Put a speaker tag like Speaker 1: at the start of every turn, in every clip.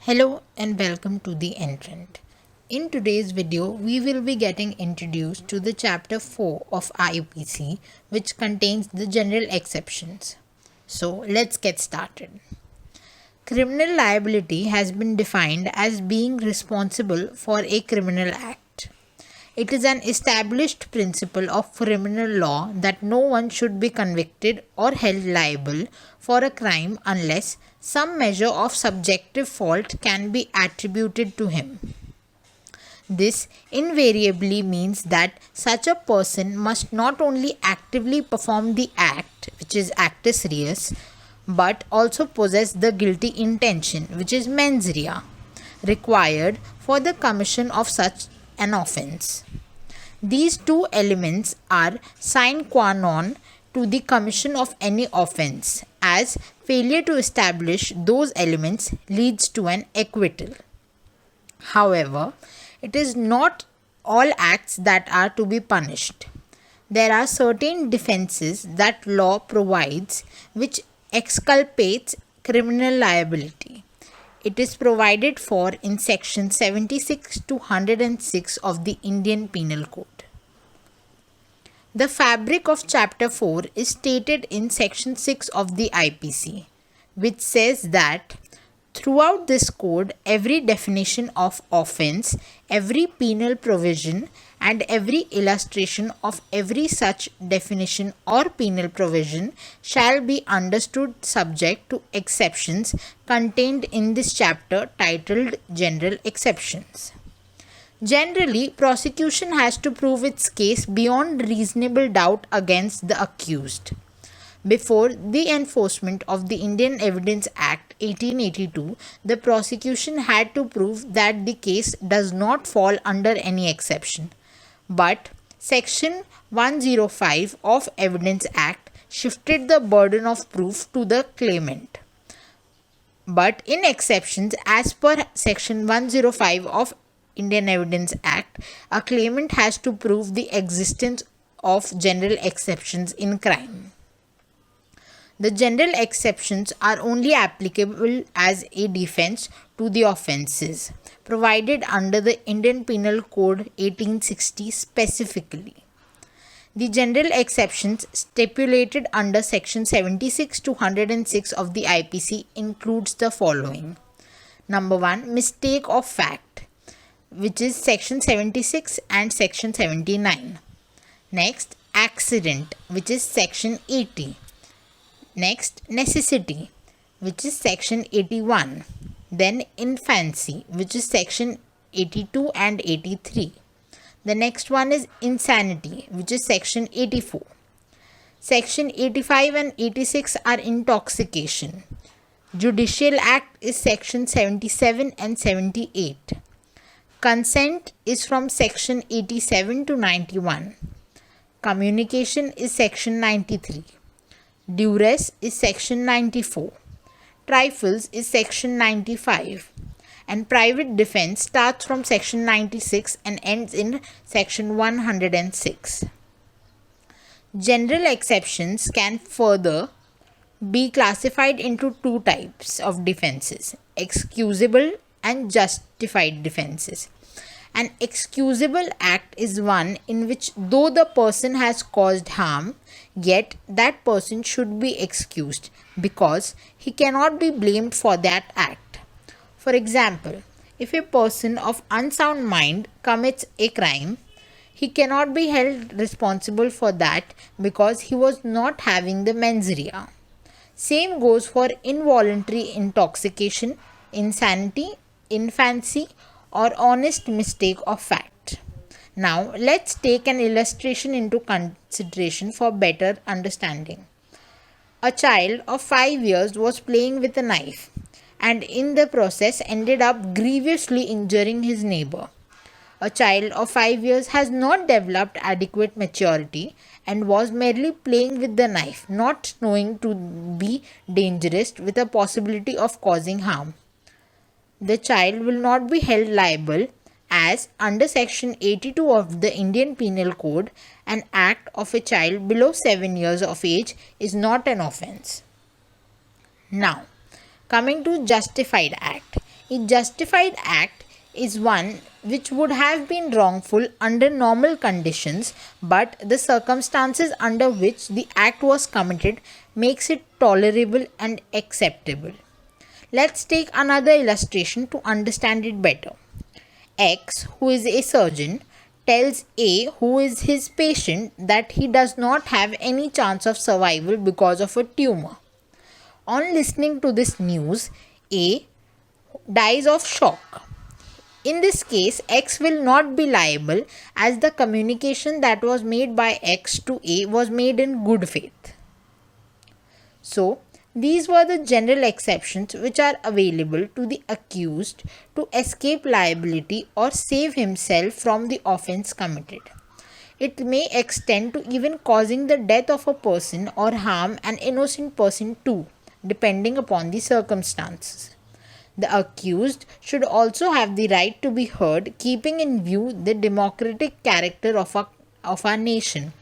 Speaker 1: Hello and welcome to The Entrant. In today's video, we will be getting introduced to the chapter 4 of IPC, which contains the general exceptions. So let's get started. Criminal liability has been defined as being responsible for a criminal act. It is an established principle of criminal law that no one should be convicted or held liable for a crime unless some measure of subjective fault can be attributed to him. This invariably means that such a person must not only actively perform the act, which is actus reus, but also possess the guilty intention, which is mens rea, required for the commission of such an offence. These two elements are sine qua non to the commission of any offence, as failure to establish those elements leads to an acquittal. However, it is not all acts that are to be punished. There are certain defences that law provides which exculpates criminal liability. It is provided for in section 76 to 106 of the Indian Penal Code. The fabric of chapter 4 is stated in section 6 of the IPC, which says that throughout this code, every definition of offence, every penal provision, and every illustration of every such definition or penal provision shall be understood subject to exceptions contained in this chapter titled General Exceptions. Generally, prosecution has to prove its case beyond reasonable doubt against the accused. Before the enforcement of the Indian Evidence Act 1882, the prosecution had to prove that the case does not fall under any exception. But Section 105 of Evidence Act shifted the burden of proof to the claimant. But in exceptions, as per Section 105 of Indian Evidence Act, a claimant has to prove the existence of general exceptions in crime. The general exceptions are only applicable as a defense to the offences provided under the Indian Penal Code 1860 specifically. The general exceptions stipulated under section 76 to 106 of the IPC includes the following. Number 1, mistake of fact, which is section 76 and section 79. Next, accident, which is section 80. Next, necessity, which is section 81. Then infancy, which is section 82 and 83. The next one is insanity, which is section 84. Section 85 and 86 are intoxication. Judicial Act is section 77 and 78. Consent is from section 87 to 91. Communication is section 93. Duress is section 94. Trifles is section 95. And private defense starts from section 96 and ends in section 106. General exceptions can further be classified into two types of defenses: excusable and justified defenses. An excusable act is one in which, though the person has caused harm, yet that person should be excused because he cannot be blamed for that act. For example, if a person of unsound mind commits a crime, he cannot be held responsible for that because he was not having the mens rea. Same goes for involuntary intoxication, insanity, infancy, or honest mistake of fact. Now, let's take an illustration into consideration for better understanding. A child of 5 years was playing with a knife and in the process ended up grievously injuring his neighbor. A child of 5 years has not developed adequate maturity and was merely playing with the knife, not knowing to be dangerous with a possibility of causing harm. The child will not be held liable as under section 82 of the Indian Penal Code, an act of a child below 7 years of age is not an offence. Now, coming to justified act. A justified act is one which would have been wrongful under normal conditions, but the circumstances under which the act was committed makes it tolerable and acceptable. Let's take another illustration to understand it better. X, who is a surgeon, tells A, who is his patient, that he does not have any chance of survival because of a tumor. On listening to this news, A dies of shock. In this case, X will not be liable as the communication that was made by X to A was made in good faith. So, these were the general exceptions which are available to the accused to escape liability or save himself from the offense committed. It may extend to even causing the death of a person or harm an innocent person too, depending upon the circumstances. The accused should also have the right to be heard, keeping in view the democratic character of our nation.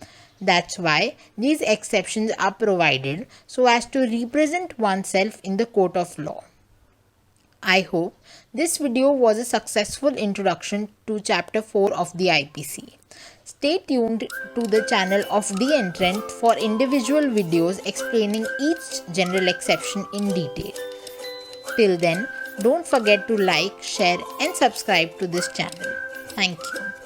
Speaker 1: That's why these exceptions are provided so as to represent oneself in the court of law. I hope this video was a successful introduction to Chapter 4 of the IPC. Stay tuned to the channel of The Entrant for individual videos explaining each general exception in detail. Till then, don't forget to like, share and subscribe to this channel. Thank you.